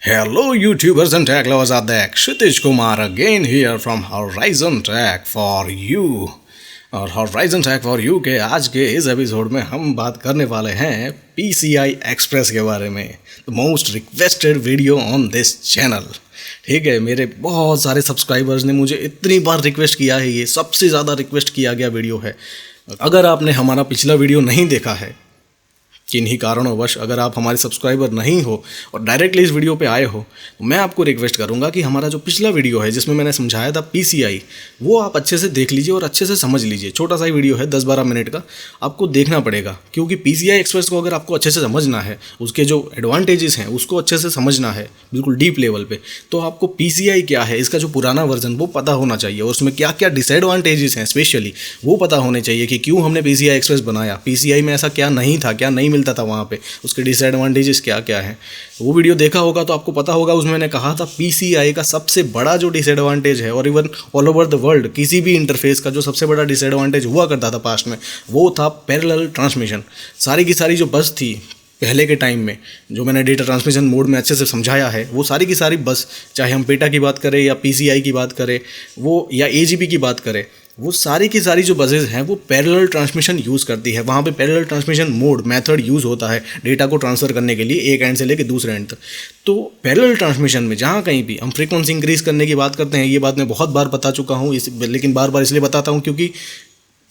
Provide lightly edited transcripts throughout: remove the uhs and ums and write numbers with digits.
Hello, YouTubers and tech lovers out there. Kshitij Kumar again here from Horizon Tech for you. और Horizon Tech for you के आज के इस episode में हम बात करने वाले हैं PCI Express के बारे में. The most requested video on this channel. ठीक है, मेरे बहुत सारे सब्सक्राइबर्स ने मुझे इतनी बार रिक्वेस्ट किया है, ये सबसे ज़्यादा रिक्वेस्ट किया गया वीडियो है. अगर आपने हमारा पिछला वीडियो नहीं देखा है, किन्हीं कारणोंवश अगर आप हमारे सब्सक्राइबर नहीं हो और डायरेक्टली इस वीडियो पे आए हो, तो मैं आपको रिक्वेस्ट करूंगा कि हमारा जो पिछला वीडियो है जिसमें मैंने समझाया था PCI, वो आप अच्छे से देख लीजिए और अच्छे से समझ लीजिए. छोटा सा ही वीडियो है, 10-12 मिनट का. आपको देखना पड़ेगा क्योंकि PCI एक्सप्रेस को अगर आपको अच्छे से समझना है, उसके जो एडवांटेजेस हैं उसको अच्छे से समझना है बिल्कुल डीप लेवल पर, तो आपको PCI क्या है, इसका जो पुराना वर्जन वो पता होना चाहिए और उसमें क्या क्या डिसएडवांटेजेस हैं स्पेशली वो पता होने चाहिए कि क्यों हमने PCI एक्सप्रेस बनाया, PCI में ऐसा क्या नहीं था, क्या नहीं मिलता था वहाँ पे, उसके डिसएडवांटेजेस क्या क्या हैं. वो वीडियो देखा होगा तो आपको पता होगा, उसमें मैंने कहा था PCI का सबसे बड़ा जो डिसएडवांटेज है और even all over the world किसी भी इंटरफेस का जो सबसे बड़ा डिसएडवांटेज हुआ करता था पास्ट में, वो था पैरेलल ट्रांसमिशन. सारी की सारी जो बस थी पहले के टाइम में, जो मैंने डेटा ट्रांसमिशन मोड में अच्छे से समझाया है, वो सारी की सारी बस, चाहे हम पेटा की बात करें या PCI की बात करें, वो या AGP की बात करें, वो सारी की सारी जो बसेज हैं वो पैरेलल ट्रांसमिशन यूज़ करती है. वहाँ पे parallel transmission mode method use होता है डेटा को ट्रांसफ़र करने के लिए एक एंड से लेकर दूसरे एंड तक. तो पैरेलल ट्रांसमिशन में जहाँ कहीं भी हम फ्रीक्वेंसी इंक्रीज़ करने की बात करते हैं, ये बात मैं बहुत बार बता चुका हूँ, लेकिन बार बार इसलिए बताता हूँ क्योंकि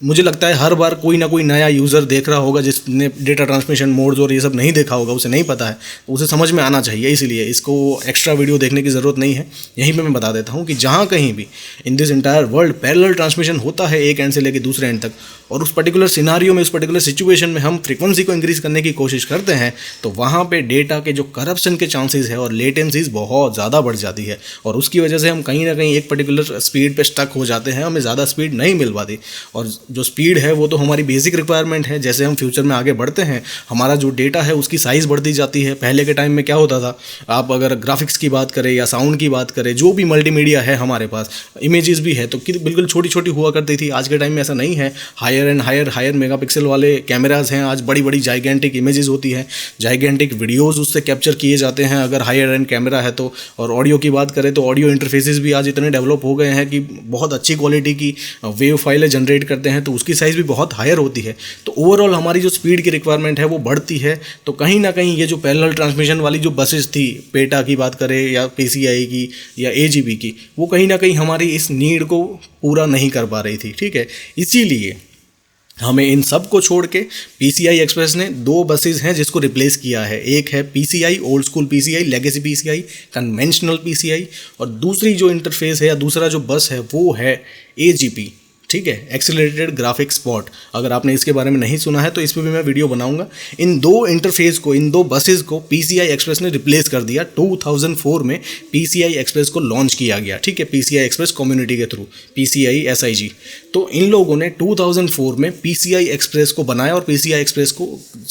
मुझे लगता है हर बार कोई ना कोई नया यूज़र देख रहा होगा जिसने डेटा ट्रांसमिशन मोड्स और ये सब नहीं देखा होगा, उसे नहीं पता है, तो उसे समझ में आना चाहिए. इसलिए इसको एक्स्ट्रा वीडियो देखने की ज़रूरत नहीं है, यहीं पे मैं बता देता हूँ कि जहाँ कहीं भी in this entire world parallel transmission होता है एक एंड से लेकर दूसरे एंड तक, और उस पर्टिकुलर सिनारियो में, उस पर्टिकुलर सिचुएशन में हम फ्रीक्वेंसी को इंक्रीज़ करने की कोशिश करते हैं, तो वहाँ पे डेटा के जो करप्शन के चांसेस है और लेटेंसीज बहुत ज़्यादा बढ़ जाती है और उसकी वजह से हम कहीं ना कहीं एक पर्टिकुलर स्पीड पे स्टक हो जाते हैं, हमें ज़्यादा स्पीड नहीं मिल पाती. और जो स्पीड है वो तो हमारी बेसिक रिक्वायरमेंट है. जैसे हम फ्यूचर में आगे बढ़ते हैं, हमारा जो डेटा है उसकी साइज़ बढ़ती जाती है. पहले के टाइम में क्या होता था, आप अगर ग्राफिक्स की बात करें या साउंड की बात करें, जो भी मल्टीमीडिया है हमारे पास, इमेजेस भी है, तो बिल्कुल छोटी छोटी हुआ करती थी. आज के टाइम में ऐसा नहीं है. हायर एंड हायर मेगापिक्सल वाले कैमराज हैं, आज बड़ी बड़ी जाइगेंटिक इमेजेस होती हैं, जाइगेंटिक वीडियोस उससे कैप्चर किए जाते हैं अगर हायर एंड कैमरा है तो. और ऑडियो की बात करें तो ऑडियो इंटरफेसेस भी आज इतने डेवलप हो गए हैं कि बहुत अच्छी क्वालिटी की वेव फाइलें जनरेट करते हैं, तो उसकी साइज़ भी बहुत हायर होती है. तो ओवरऑल हमारी जो स्पीड की रिक्वायरमेंट है वो बढ़ती है. तो कहीं ना कहीं ये जो पैरेलल ट्रांसमिशन वाली जो बसेस थी, पेटा की बात करें या PCI की या AGP की, वो कहीं ना कहीं हमारी इस नीड को पूरा नहीं कर पा रही थी. ठीक है, इसीलिए हमें इन सब को छोड़ के PCI एक्सप्रेस ने 2 बसेज हैं जिसको रिप्लेस किया है. एक है PCI old school PCI, legacy PCI, conventional PCI, और दूसरी जो इंटरफेस है या दूसरा जो बस है वो है AGP. ठीक है, एक्सेलरेटेड ग्राफिक्स पोर्ट. अगर आपने इसके बारे में नहीं सुना है तो इस पर भी मैं वीडियो बनाऊंगा. इन 2 इंटरफेस को, इन 2 बसेस को PCI एक्सप्रेस ने रिप्लेस कर दिया. 2004 में PCI एक्सप्रेस को लॉन्च किया गया. ठीक है, PCI एक्सप्रेस कम्युनिटी के थ्रू, PCI SIG. तो इन लोगों ने 2004 में PCI एक्सप्रेस को बनाया और PCI एक्सप्रेस को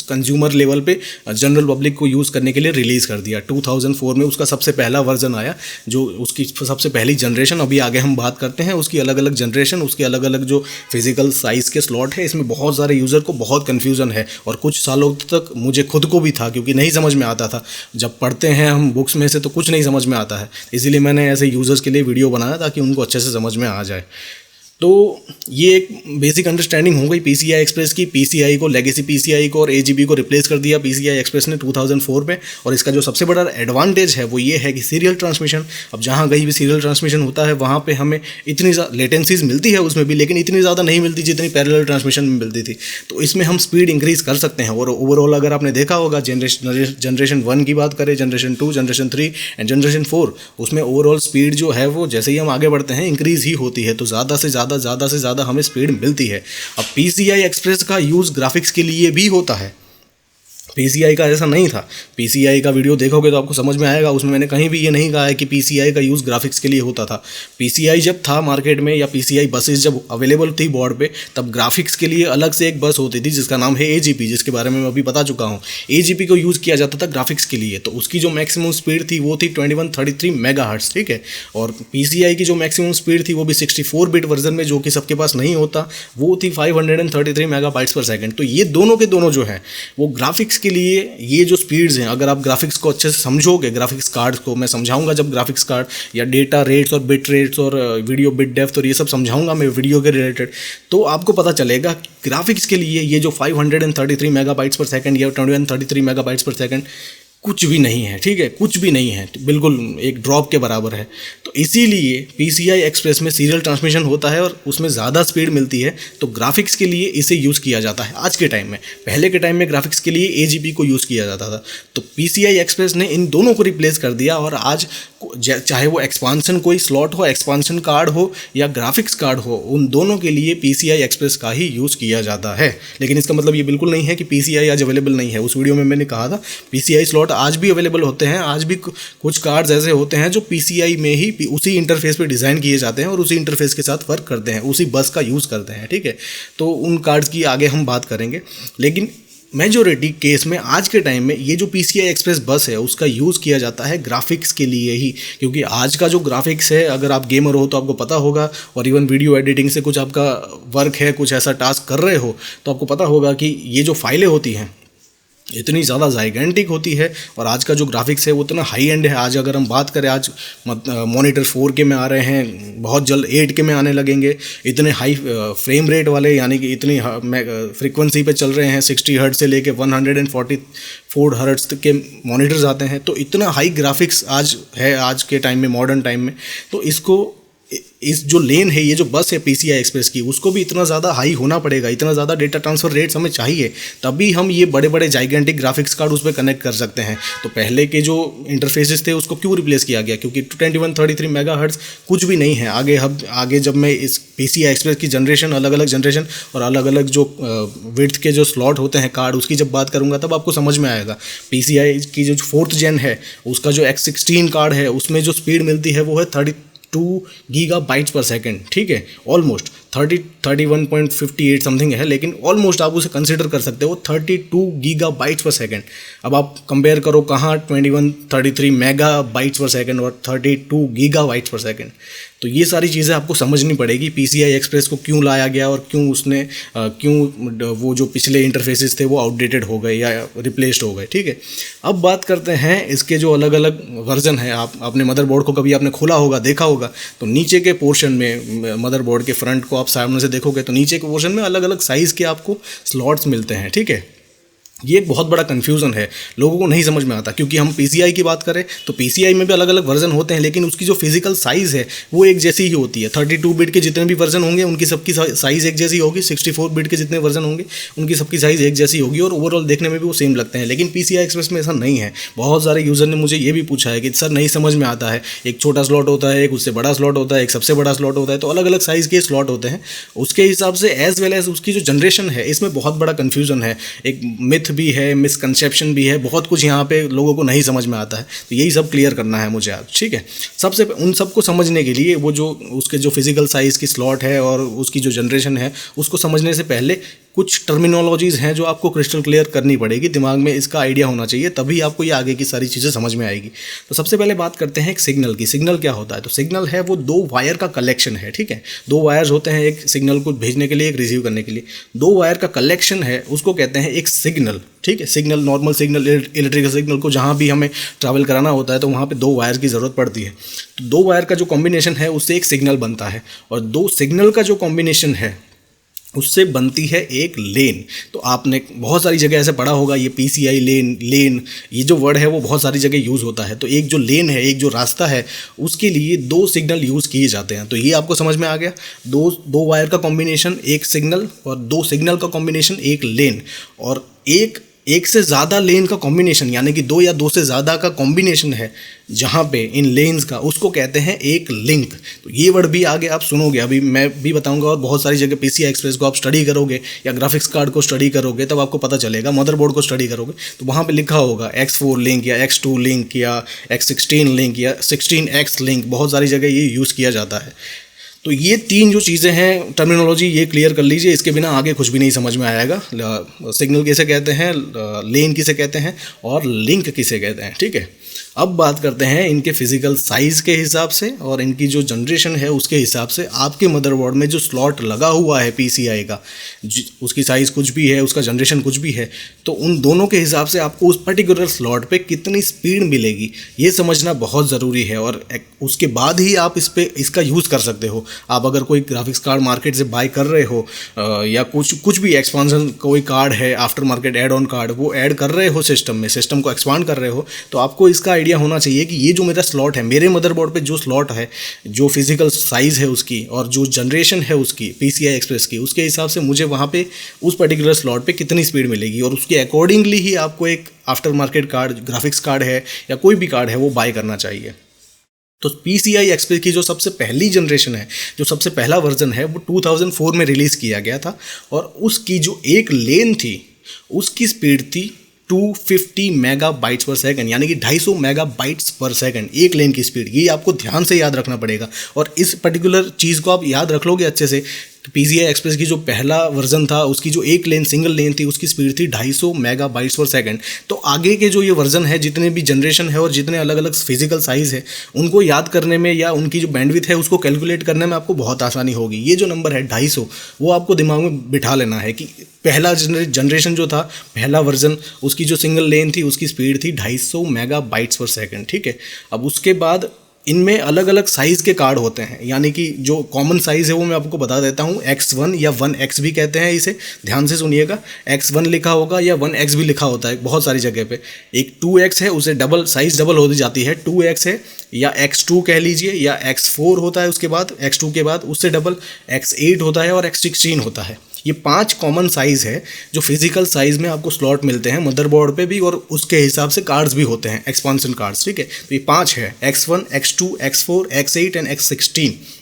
कंज्यूमर लेवल पे जनरल पब्लिक को यूज़ करने के लिए रिलीज़ कर दिया. 2004 में उसका सबसे पहला वर्जन आया, जो उसकी सबसे पहली जनरेशन. अभी आगे हम बात करते हैं उसकी अलग अलग जनरेशन, उसके अलग अलग जो फिजिकल साइज़ के स्लॉट है. इसमें बहुत सारे यूज़र को बहुत कन्फ्यूज़न है और कुछ सालों तक मुझे खुद को भी था, क्योंकि नहीं समझ में आता था. जब पढ़ते हैं हम बुक्स में से तो कुछ नहीं समझ में आता है, इसीलिए मैंने ऐसे यूज़र्स के लिए वीडियो बनाया ताकि उनको अच्छे से समझ में आ जाए. तो ये एक बेसिक अंडरस्टैंडिंग हो गई PCI एक्सप्रेस की. PCI को, लेगेसी PCI को और AGP को रिप्लेस कर दिया PCI एक्सप्रेस ने 2004 में. और इसका जो सबसे बड़ा एडवांटेज है वो ये है कि सीरियल ट्रांसमिशन. अब जहाँ कहीं भी सीरियल ट्रांसमिशन होता है वहाँ पे हमें इतनी लेटेंसीज मिलती है उसमें भी, लेकिन इतनी ज़्यादा नहीं मिलती जितनी पैरेलल ट्रांसमिशन में मिलती थी. तो इसमें हम स्पीड इंक्रीज़ कर सकते हैं. और ओवरऑल अगर आपने देखा होगा, जनरेशन 1 की बात करें, जनरेशन 2, जनरेशन 3 एंड जनरेशन 4, उसमें ओवरऑल स्पीड जो है वो जैसे ही हम आगे बढ़ते हैं इंक्रीज़ ही होती है. तो ज़्यादा से ज़्यादा हमें स्पीड मिलती है. अब PCI एक्सप्रेस का यूज़ ग्राफिक्स के लिए भी होता है, PCI का ऐसा नहीं था. PCI का वीडियो देखोगे तो आपको समझ में आएगा, उसमें मैंने कहीं भी ये नहीं कहा है कि PCI का यूज़ ग्राफिक्स के लिए होता था. PCI जब था मार्केट में या PCI बसेस जब अवेलेबल थी बोर्ड पे, तब ग्राफिक्स के लिए अलग से एक बस होती थी जिसका नाम है AGP, जिसके बारे में मैं अभी बता चुका हूँ. AGP को यूज़ किया जाता था ग्राफिक्स के लिए. तो उसकी जो मैक्सिमम स्पीड थी वो थी 2133 मेगाहर्ट्ज़. ठीक है, और PCI की जो मैक्सिमम स्पीड थी वो भी 64 बिट वर्जन में, जो कि सबके पास नहीं होता, वो थी 533 मेगाबाइट्स पर सेकेंड. तो ये दोनों के दोनों जो है वो ग्राफिक्स के लिए ये जो स्पीड्स हैं, अगर आप ग्राफिक्स को अच्छे से समझोगे, ग्राफिक्स कार्ड्स को मैं समझाऊंगा जब ग्राफिक्स कार्ड या डेटा रेट्स और बिट रेट्स और वीडियो बिट डेप्थ और ये सब समझाऊंगा मैं वीडियो के रिलेटेड, तो आपको पता चलेगा ग्राफिक्स के लिए ये जो 533 मेगाबाइट्स पर सेकंड या 2133 मेगाबाइट्स पर सेकंड कुछ भी नहीं है, ठीक है, कुछ भी नहीं है, बिल्कुल एक ड्रॉप के बराबर है। तो इसीलिए PCI एक्सप्रेस में सीरियल ट्रांसमिशन होता है और उसमें ज़्यादा स्पीड मिलती है, तो ग्राफिक्स के लिए इसे यूज़ किया जाता है आज के टाइम में। पहले के टाइम में ग्राफिक्स के लिए AGP को यूज़ किया जाता था, तो PCI एक्सप्रेस ने इन दोनों को रिप्लेस कर दिया और आज चाहे वो एक्सपांसन कोई स्लॉट हो, एक्सपांसन कार्ड हो या ग्राफिक्स कार्ड हो, उन दोनों के लिए PCI एक्सप्रेस का ही यूज़ किया जाता है। लेकिन इसका मतलब ये बिल्कुल नहीं है कि PCI आज अवेलेबल नहीं है। उस वीडियो में मैंने कहा था PCI स्लॉट आज भी अवेलेबल होते हैं, आज भी कुछ कार्ड्स ऐसे होते हैं जो PCI में ही उसी इंटरफेस पे डिज़ाइन किए जाते हैं और उसी इंटरफेस के साथ वर्क करते हैं, उसी बस का यूज़ करते हैं, ठीक है। तो उन कार्ड्स की आगे हम बात करेंगे, लेकिन मेजॉरिटी केस में आज के टाइम में ये जो PCI एक्सप्रेस बस है उसका यूज़ किया जाता है ग्राफिक्स के लिए ही, क्योंकि आज का जो ग्राफिक्स है, अगर आप गेमर हो तो आपको पता होगा, और इवन वीडियो एडिटिंग से कुछ आपका वर्क है, कुछ ऐसा टास्क कर रहे हो, तो आपको पता होगा कि ये जो फाइलें होती हैं इतनी ज़्यादा जाइगेंटिक होती है और आज का जो ग्राफिक्स है वो इतना हाई एंड है। आज अगर हम बात करें, आज मॉनिटर 4K में आ रहे हैं, बहुत जल्द 8K में आने लगेंगे, इतने हाई फ्रेम रेट वाले, यानी कि इतनी फ्रीक्वेंसी पे चल रहे हैं, 60 हर्ट्ज से लेके 144 हर्ट्ज तक के मॉनिटर्स आते हैं। तो इतना हाई ग्राफिक्स आज है, आज के टाइम में, मॉडर्न टाइम में। तो इस जो लेन है, ये जो बस है PCI एक्सप्रेस की, उसको भी इतना ज़्यादा हाई होना पड़ेगा, इतना ज़्यादा डेटा ट्रांसफ़र रेट्स हमें चाहिए, तभी हम ये बड़े बड़े जाइगेंटिक ग्राफिक्स कार्ड उस पर कनेक्ट कर सकते हैं। तो पहले के जो इंटरफेसेस थे उसको क्यों रिप्लेस किया गया? क्योंकि 2133 मेगाहर्ट्ज़ कुछ भी नहीं है। आगे जब मैं इस PCI एक्सप्रेस की जनरेशन, अलग अलग जनरेशन और अलग अलग जो विड्थ के जो स्लॉट होते हैं कार्ड, उसकी जब बात करूँगा तब आपको समझ में आएगा। PCI की जो 4th जेन है, उसका जो X16 कार्ड है, उसमें जो स्पीड मिलती है वो है 32 गीगाबाइट्स पर सेकंड, ठीक है, ऑलमोस्ट 31.58 समथिंग है, लेकिन ऑलमोस्ट आप उसे कंसिडर कर सकते हो 32 गीगाबाइट्स पर सेकंड। अब आप कंपेयर करो कहाँ 2133 मेगाबाइट्स पर सेकंड और 32 गीगाबाइट्स पर सेकंड। तो ये सारी चीज़ें आपको समझनी पड़ेगी, PCI एक्सप्रेस को क्यों लाया गया और क्यों वो जो पिछले इंटरफेसेस थे वो आउटडेटेड हो गए या रिप्लेस्ड हो गए, ठीक है। अब बात करते हैं इसके जो अलग अलग वर्जन है। आप अपने मदरबोर्ड को कभी आपने खोला होगा, देखा होगा, तो नीचे के पोर्शन में, मदरबोर्ड के फ्रंट को आप सामने से देखोगे तो नीचे के पोर्शन में अलग अलग साइज़ के आपको स्लॉट्स मिलते हैं, ठीक है। ये एक बहुत बड़ा कन्फ्यूज़न है, लोगों को नहीं समझ में आता, क्योंकि हम PCI की बात करें तो PCI में भी अलग अलग वर्जन होते हैं, लेकिन उसकी जो फिजिकल साइज़ है वो एक जैसी ही होती है। 32 बिट के जितने भी वर्जन होंगे उनकी सबकी साइज़ एक जैसी होगी, 64 बिट के जितने वर्जन होंगे उनकी सबकी साइज़ एक जैसी होगी और ओवरऑल देखने में भी वो सेम लगते हैं। लेकिन PCI एक्सप्रेस में ऐसा नहीं है। बहुत सारे यूज़र ने मुझे ये भी पूछा है कि सर नहीं समझ में आता है, एक छोटा स्लॉट होता है, एक उससे बड़ा स्लॉट होता है, एक सबसे बड़ा स्लॉट होता है, तो अलग अलग साइज़ के स्लॉट होते हैं। उसके हिसाब से एज वेल एज उसकी जो जनरेशन है, इसमें बहुत बड़ा कन्फ्यूज़न है, एक मिथ भी है, कंसेप्शन भी है, बहुत कुछ यहाँ पे लोगों को नहीं समझ में आता है। तो यही सब क्लियर करना है मुझे आज, ठीक है। सबसे उन सबको समझने के लिए वो जो उसके जो फिजिकल साइज़ की स्लॉट है और उसकी जो जनरेशन है, उसको समझने से पहले कुछ टर्मिनोलॉजीज़ हैं जो आपको क्रिस्टल क्लियर करनी पड़ेगी, दिमाग में इसका आइडिया होना चाहिए, तभी आपको ये आगे की सारी चीज़ें समझ में आएगी। तो सबसे पहले बात करते हैं एक सिग्नल की। सिग्नल क्या होता है? तो सिग्नल है वो 2 वायर का कलेक्शन है, ठीक है। 2 वायर्स होते हैं, एक सिग्नल को भेजने के लिए, एक रिसीव करने के लिए। 2 वायर का कलेक्शन है, उसको कहते हैं एक सिग्नल, ठीक है। Signal, normal signal, electrical signal को जहाँ भी हमें ट्रैवल कराना होता है तो वहाँ पे 2 वायर की ज़रूरत पड़ती है। तो 2 वायर का जो कॉम्बिनेशन है उससे एक सिग्नल बनता है, और 2 सिग्नल का जो कॉम्बिनेशन है उससे बनती है एक लेन। तो आपने बहुत सारी जगह ऐसे पढ़ा होगा, ये PCI लेन ये जो वर्ड है वो बहुत सारी जगह यूज़ होता है। तो एक जो लेन है, एक जो रास्ता है, उसके लिए 2 सिग्नल यूज़ किए जाते हैं। तो ये आपको समझ में आ गया, दो वायर का कॉम्बिनेशन एक सिग्नल, और 2 सिग्नल का कॉम्बिनेशन एक लेन, और एक से ज़्यादा लेन का कॉम्बिनेशन, यानी कि 2 या 2 से ज़्यादा का कॉम्बिनेशन है जहाँ पे इन लेन्स का, उसको कहते हैं एक लिंक। तो ये वर्ड भी आगे आप सुनोगे, अभी मैं भी बताऊंगा, और बहुत सारी जगह PCI एक्सप्रेस को आप स्टडी करोगे या ग्राफिक्स कार्ड को स्टडी करोगे तब आपको पता चलेगा, मदरबोर्ड को स्टडी करोगे तो वहाँ पे लिखा होगा X4 लिंक या X2 लिंक या X16 लिंक या 16X लिंक, बहुत सारी जगह ये यूज़ किया जाता है। तो ये 3 जो चीज़ें हैं, टर्मिनोलॉजी ये क्लियर कर लीजिए, इसके बिना आगे कुछ भी नहीं समझ में आएगा। सिग्नल किसे कहते हैं, लेन किसे कहते हैं और लिंक किसे कहते हैं, ठीक है। अब बात करते हैं इनके फिजिकल साइज़ के हिसाब से और इनकी जो जनरेशन है उसके हिसाब से आपके मदरबोर्ड में जो स्लॉट लगा हुआ है PCI का, उसकी साइज़ कुछ भी है, उसका जनरेशन कुछ भी है, तो उन दोनों के हिसाब से आपको उस पर्टिकुलर स्लॉट पे कितनी स्पीड मिलेगी ये समझना बहुत ज़रूरी है। और उसके बाद ही आप इसका यूज़ कर सकते हो। आप अगर कोई ग्राफिक्स कार्ड मार्केट से बाय कर रहे हो या कुछ भी एक्सपांसन कोई कार्ड है, after market add on card, वो ऐड कर रहे हो सिस्टम में, सिस्टम को एक्सपांड कर रहे हो, तो आपको इसका आइडिया होना चाहिए कि ये जो मेरा स्लॉट है, मेरे मदरबोर्ड पे जो स्लॉट है, जो फिजिकल साइज़ है उसकी और जो जनरेशन है उसकी PCI एक्सप्रेस की, उसके हिसाब से मुझे वहाँ पे उस पर्टिकुलर स्लॉट पे कितनी स्पीड मिलेगी और उसके अकॉर्डिंगली ही आपको एक after market card, graphics card है या कोई भी कार्ड है वो बाय करना चाहिए। तो PCI एक्सप्रेस की जो सबसे पहली जनरेशन है, जो सबसे पहला वर्जन है, वो 2004 में रिलीज़ किया गया था और उसकी जो एक लेन थी उसकी स्पीड थी 250 मेगाबाइट्स पर सेकंड, यानी कि 250 मेगाबाइट्स पर सेकंड एक लेन की स्पीड। ये आपको ध्यान से याद रखना पड़ेगा और इस पर्टिकुलर चीज़ को आप याद रख लोगे अच्छे से। PCI एक्सप्रेस की जो पहला वर्जन था उसकी जो एक लेन, सिंगल लेन थी, उसकी स्पीड थी 250 मेगाबाइट्स पर सेकंड। तो आगे के जो ये वर्जन है, जितने भी जनरेशन है और जितने अलग अलग फिजिकल साइज़ है, उनको याद करने में या उनकी जो बैंडविड्थ है उसको कैलकुलेट करने में आपको बहुत आसानी होगी। ये जो नंबर है 250, वो आपको दिमाग में बिठा लेना है कि पहला जनरेशन जो था, पहला वर्जन, उसकी जो सिंगल लेन थी उसकी स्पीड थी 250 मेगाबाइट्स पर सेकंड। ठीक है, अब उसके बाद इनमें अलग अलग साइज़ के कार्ड होते हैं, यानी कि जो कॉमन साइज़ है वो मैं आपको बता देता हूँ। X1 या 1X भी कहते हैं इसे, ध्यान से सुनिएगा। X1 लिखा होगा या 1X भी लिखा होता है बहुत सारी जगह पे। एक 2X है, उसे साइज़ डबल होती जाती है, 2X है, या X2 कह लीजिए, या X4 होता है, उसके बाद X2 के बाद उससे डबल X8 होता है और X16 होता है। ये 5 कॉमन साइज़ है जो फिजिकल साइज़ में आपको स्लॉट मिलते हैं मदरबोर्ड पे भी, और उसके हिसाब से कार्ड्स भी होते हैं, एक्सपांशन कार्ड्स। ठीक है, तो ये 5 है, X1, X2, X4, X8 and X16।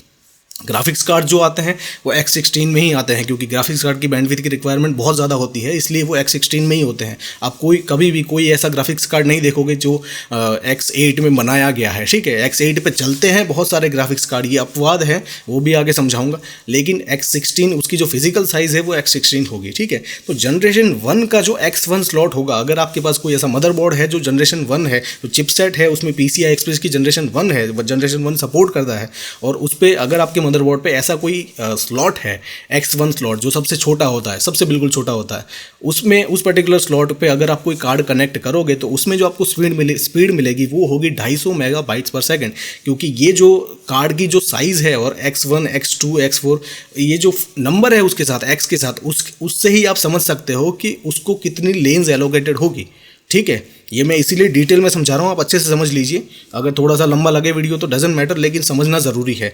Graphics card जो आते हैं वो X16 में ही आते हैं, क्योंकि ग्राफिक्स कार्ड की बैंडविड्थ की रिक्वायरमेंट बहुत ज़्यादा होती है, इसलिए वो X16 में ही होते हैं। आप कभी भी कोई ऐसा ग्राफिक्स कार्ड नहीं देखोगे जो X8 में बनाया गया है। ठीक है, X8 पे चलते हैं बहुत सारे ग्राफिक्स कार्ड, ये अपवाद है, वो भी आगे समझाऊंगा, लेकिन X16 उसकी जो फिजिकल साइज़ है वो X16 होगी। ठीक है, तो जनरेशन 1 का जो X1 स्लॉट होगा, अगर आपके पास कोई ऐसा मदरबोर्ड है जो जनरेशन 1 है, जो चिपसेट है उसमें PCI एक्सप्रेस की जनरेशन 1 है, जनरेशन 1 सपोर्ट करता है, और उस पर अगर आपके मदरबोर्ड पे ऐसा कोई स्लॉट है, X1 स्लॉट जो सबसे छोटा होता है, सबसे बिल्कुल छोटा होता है, उसमें उस पर्टिकुलर स्लॉट पे अगर आप कोई कार्ड कनेक्ट करोगे तो उसमें जो आपको स्पीड मिलेगी वो होगी 250 मेगाबाइट्स पर सेकंड, क्योंकि ये जो कार्ड की जो साइज़ है और X1, X2, X4 ये जो नंबर है उसके साथ, X के साथ, उससे ही आप समझ सकते हो कि उसको कितनी लेन्स एलोकेटेड होगी। ठीक है, ये मैं इसीलिए डिटेल में समझा रहा हूँ, आप अच्छे से समझ लीजिए। अगर थोड़ा सा लंबा लगे वीडियो तो डजेंट मैटर, लेकिन समझना ज़रूरी है।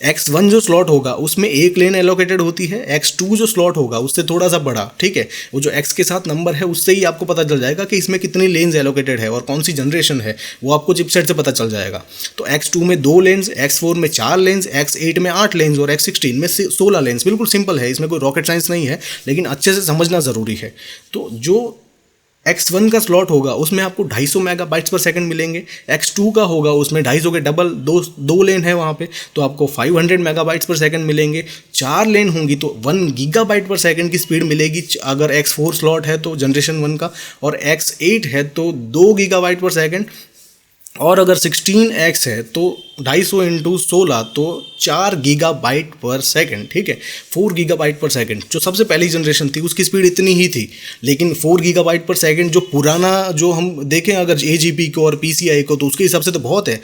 X1 जो स्लॉट होगा उसमें एक लेन एलोकेटेड होती है, X2 जो स्लॉट होगा उससे थोड़ा सा बड़ा। ठीक है, वो जो X के साथ नंबर है उससे ही आपको पता चल जाएगा कि इसमें कितनी लेन्स एलोकेटेड है और कौन सी जनरेशन है, वो आपको चिपसेट से पता चल जाएगा। तो X2 में 2 लेन्स, X4 में 4 लेन्स, X8 में 8 लेन्स और X16 में 16 लेन्स। बिल्कुल सिंपल है, इसमें कोई रॉकेट साइंस नहीं है, लेकिन अच्छे से समझना ज़रूरी है। तो जो X1 का स्लॉट होगा उसमें आपको 250 मेगाबाइट्स पर सेकंड मिलेंगे। X2 का होगा उसमें 250 के डबल, दो लेन है वहाँ पे, तो आपको 500 मेगाबाइट्स पर सेकंड मिलेंगे। 4 लेन होंगी तो 1 गीगाबाइट पर सेकंड की स्पीड मिलेगी अगर X4 स्लॉट है तो जनरेशन 1 का, और X8 है तो 2 गीगाबाइट पर सेकंड, और अगर 16X है तो 250 इंटू 16 तो 4 गीगाबाइट पर सेकंड। ठीक है, 4 गीगाबाइट पर सेकंड जो सबसे पहली जनरेशन थी उसकी स्पीड इतनी ही थी, लेकिन 4 गीगाबाइट पर सेकंड जो पुराना, जो हम देखें अगर AGP को और PCI को, तो उसके हिसाब से तो बहुत है।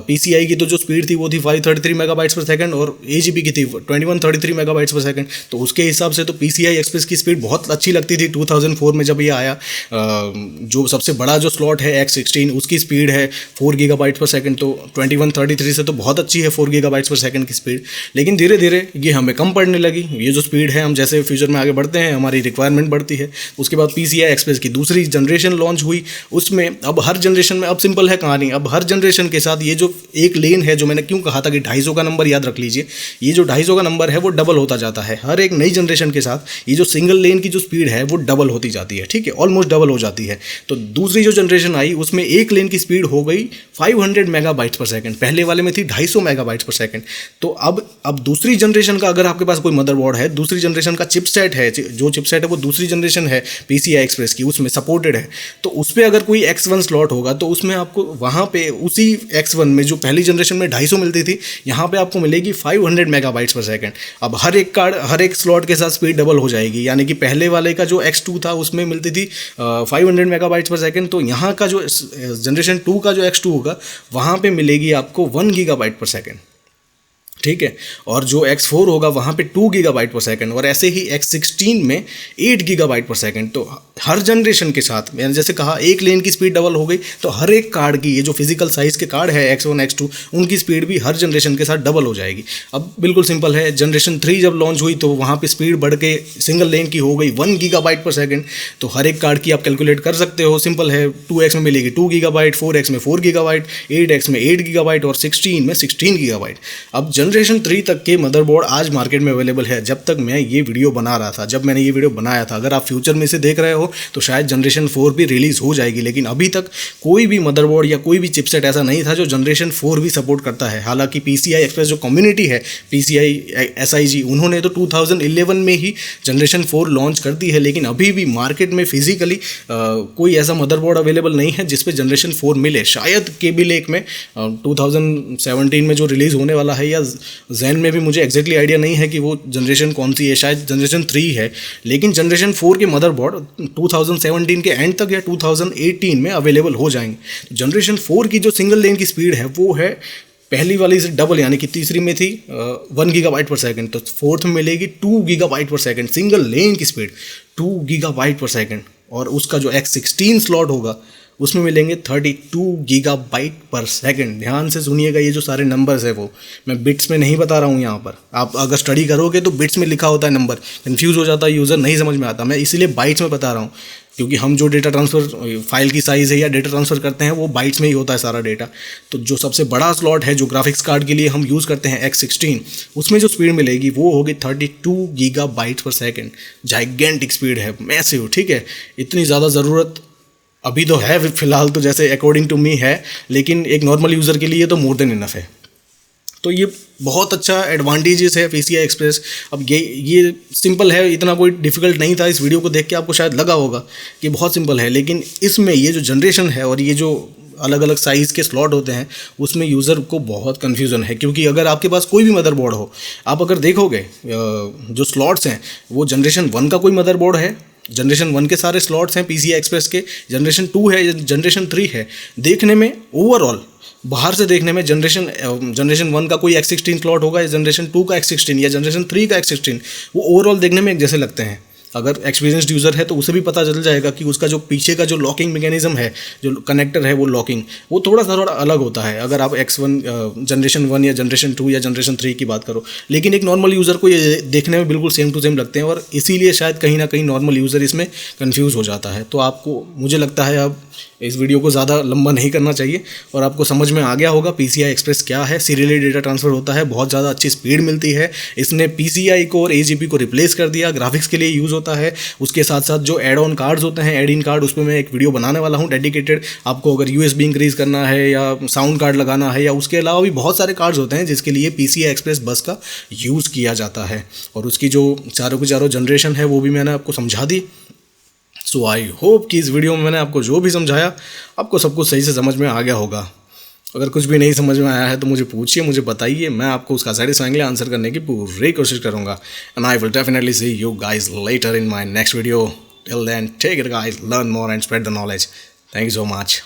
PCI की तो जो स्पीड थी वो थी 533 मेगाबाइट्स पर सेकंड और AGP की थी 2133 मेगाबाइट्स पर सेकंड। तो उसके हिसाब से तो PCI एक्सप्रेस की स्पीड बहुत अच्छी लगती थी 2004 में जब ये आया। जो सबसे बड़ा जो स्लॉट है X16 उसकी स्पीड है 4 गीगाबाइट पर सेकंड, तो 2133 से तो बहुत अच्छी है 4 गीगाबाइट्स पर सेकंड की स्पीड। लेकिन धीरे धीरे ये हमें कम पड़ने लगी, ये जो स्पीड है, हम जैसे फ्यूचर में आगे बढ़ते हैं हमारी रिक्वायरमेंट बढ़ती है। उसके बाद PCI एक्सप्रेस की दूसरी जनरेशन लॉन्च हुई, उसमें अब हर जनरेशन में, अब सिंपल है कहानी, अब हर जनरेशन के साथ ये जो एक लेन है, जो मैंने क्यों कहा था कि 250 का नंबर याद रख लीजिए, ये जो 250 का नंबर है वो डबल होता जाता है हर एक नई जनरेशन के साथ। ये जो सिंगल लेन की जो स्पीड है वो डबल होती जाती है। ठीक है, ऑलमोस्ट डबल हो जाती है। तो दूसरी जो जनरेशन आई उसमें एक लेन की स्पीड हो गई 500 मेगाबाइट्स पर सेकंड। पहले पहले वाले में थी 250 मेगाबाइट्स पर सेकंड। तो अब दूसरी जनरेशन का अगर आपके पास कोई मदरबोर्ड है, दूसरी जनरेशन का चिपसेट है, जो चिपसेट है वो दूसरी जनरेशन है PCI एक्सप्रेस की, उसमें सपोर्टेड है, तो उस पर अगर कोई X1 स्लॉट होगा तो उसमें आपको वहाँ पे उसी X1 में जो पहली जनरेशन में 250 मिलती थी, यहाँ पे आपको मिलेगी 500 मेगाबाइट्स पर सेकंड। अब हर एक स्लॉट के साथ स्पीड डबल हो जाएगी, यानी कि पहले वाले का जो X2 था उसमें मिलती थी 500 मेगाबाइट्स पर सेकंड, तो यहाँ का जो जनरेशन 2 का जो X2 होगा वहाँ पे मिलेगी आपको 1 गीगाबाइट पर सेकंड, ठीक है। और जो X4 होगा वहाँ पे 2 गीगाबाइट पर सेकंड, और ऐसे ही X16 में 8 गीगाबाइट पर सेकंड। तो हर जनरेशन के साथ मैंने जैसे कहा एक लेन की स्पीड डबल हो गई, तो हर एक कार्ड की, ये जो फिजिकल साइज़ के कार्ड है X1 X2, उनकी स्पीड भी हर जनरेशन के साथ डबल हो जाएगी। अब बिल्कुल सिंपल है, जनरेशन 3 जब लॉन्च हुई तो वहाँ पर स्पीड बढ़ के सिंगल लेन की हो गई 1 गीगाबाइट पर सेकंड। तो हर एक कार्ड की आप कैलकुलेट कर सकते हो, सिंपल है। 2X में मिलेगी 2 गीगाबाइट, 4X में 4 गीगाबाइट, 8X में 8 गीगाबाइट और 16 में 16 गीगाबाइट। अब जनरेशन 3 तक के मदरबोर्ड आज मार्केट में अवेलेबल है। जब तक मैं ये वीडियो बना रहा था, जब मैंने ये वीडियो बनाया था, अगर आप फ्यूचर में इसे देख रहे हो तो शायद जनरेशन 4 भी रिलीज़ हो जाएगी, लेकिन अभी तक कोई भी मदरबोर्ड या कोई भी चिपसेट ऐसा नहीं था जो जनरेशन 4 भी सपोर्ट करता है। हालांकि PCI एक्सप्रेस जो कम्युनिटी है, PCI SIG, उन्होंने तो 2011 में ही जनरेशन 4 लॉन्च कर दी है, लेकिन अभी भी मार्केट में फिजिकली कोई ऐसा मदरबोर्ड अवेलेबल नहीं है जिस पे जनरेशन 4 मिले। शायद केबी लेक में 2017 में जो रिलीज़ होने वाला है, या जैन में भी मुझे एग्जैक्टली आइडिया नहीं है कि वो जनरेशन कौन सी है, शायद जनरेशन 3 है। लेकिन जनरेशन 4 के मदरबोर्ड 2017 के एंड तक या 2018 में अवेलेबल हो जाएंगे। जनरेशन 4 की जो सिंगल लेन की स्पीड है वो है पहली वाली से डबल, यानी कि तीसरी में थी 1 गीगाबाइट पर सेकंड, तो फोर्थ में मिलेगी 2 गीगाबाइट पर सेकंड सिंगल लेन की स्पीड, 2 गीगाबाइट पर सेकंड। और उसका जो X16 स्लॉट होगा उसमें मिलेंगे 32 गीगाबाइट पर सेकंड। ध्यान से सुनिएगा, ये जो सारे नंबर्स है वो मैं बिट्स में नहीं बता रहा हूँ यहाँ पर। आप अगर स्टडी करोगे तो बिट्स में लिखा होता है नंबर, कंफ्यूज हो जाता है यूज़र, नहीं समझ में आता। मैं इसीलिए बाइट्स में बता रहा हूँ, क्योंकि हम जो डेटा ट्रांसफ़र फाइल की साइज़ है या डेटा ट्रांसफ़र करते हैं वो बाइट्स में ही होता है सारा डेटा। तो जो सबसे बड़ा स्लॉट है जो ग्राफिक्स कार्ड के लिए हम यूज़ करते हैं X16, उसमें जो स्पीड मिलेगी वो होगी 32 गीगाबाइट्स पर सेकंड। जाइगेंटिक स्पीड है, मैसिव, ठीक है। इतनी ज़्यादा ज़रूरत अभी तो है फिलहाल, तो जैसे अकॉर्डिंग टू मी है, लेकिन एक नॉर्मल यूज़र के लिए तो मोर देन इनफ है। तो ये बहुत अच्छा एडवांटेजेस है PCI एक्सप्रेस। अब ये सिंपल है, इतना कोई डिफ़िकल्ट नहीं था। इस वीडियो को देख के आपको शायद लगा होगा कि बहुत सिंपल है, लेकिन इसमें ये जो जनरेशन है और ये जो अलग अलग साइज़ के स्लॉट होते हैं उसमें यूज़र को बहुत कन्फ्यूज़न है। क्योंकि अगर आपके पास कोई भी मदरबोर्ड हो, आप अगर देखोगे जो स्लॉट्स हैं वो जनरेशन 1 का कोई मदरबोर्ड है, जनरेशन 1 के सारे स्लॉट्स हैं PCI एक्सप्रेस के, जनरेशन 2 है, जनरेशन 3 है। देखने में ओवरऑल बाहर से देखने में जनरेशन 1 का कोई X16 स्लॉट होगा, या जनरेशन 2 का X16 या जनरेशन 3 का X16, वो ओवरऑल देखने में एक जैसे लगते हैं। अगर एक्सपीरियंस्ड यूज़र है तो उसे भी पता चल जाएगा कि उसका जो पीछे का जो लॉकिंग मैकेनिज्म है, जो कनेक्टर है वो लॉकिंग, वो थोड़ा अलग होता है अगर आप जनरेशन 1 या जनरेशन 2 या जनरेशन 3 की बात करो। लेकिन एक नॉर्मल यूज़र को ये देखने में बिल्कुल सेम टू सेम लगते हैं, और इसीलिए शायद कहीं ना कहीं नॉर्मल यूज़र इसमें कन्फ्यूज़ हो जाता है। तो आपको, मुझे लगता है अब इस वीडियो को ज़्यादा लंबा नहीं करना चाहिए, और आपको समझ में आ गया होगा PCI एक्सप्रेस क्या है। सीरियली डेटा ट्रांसफ़र होता है, बहुत ज़्यादा अच्छी स्पीड मिलती है। इसने PCI को और AGP को रिप्लेस कर दिया, ग्राफिक्स के लिए यूज़ होता है। उसके साथ साथ जो एड ऑन कार्ड्स होते हैं, एड इन कार्ड, उस पर मैं एक वीडियो बनाने वाला हूँ डेडिकेटेड। आपको अगर USB इंक्रीज़ करना है या साउंड कार्ड लगाना है, या उसके अलावा भी बहुत सारे कार्ड्स होते हैं जिसके लिए PCI एक्सप्रेस बस का यूज़ किया जाता है। और उसकी जो चारों की चारों जनरेशन है वो भी मैंने आपको समझा दी। सो आई होप कि इस वीडियो में मैंने आपको जो भी समझाया आपको सब कुछ सही से समझ में आ गया होगा। अगर कुछ भी नहीं समझ में आया है तो मुझे पूछिए, मुझे बताइए, मैं आपको उसका सेटिस्फाइंगली आंसर करने की पूरी कोशिश करूँगा। And I will definitely see you guys later in my next video. Till then take it guys, learn more and spread the knowledge. Thank you so much.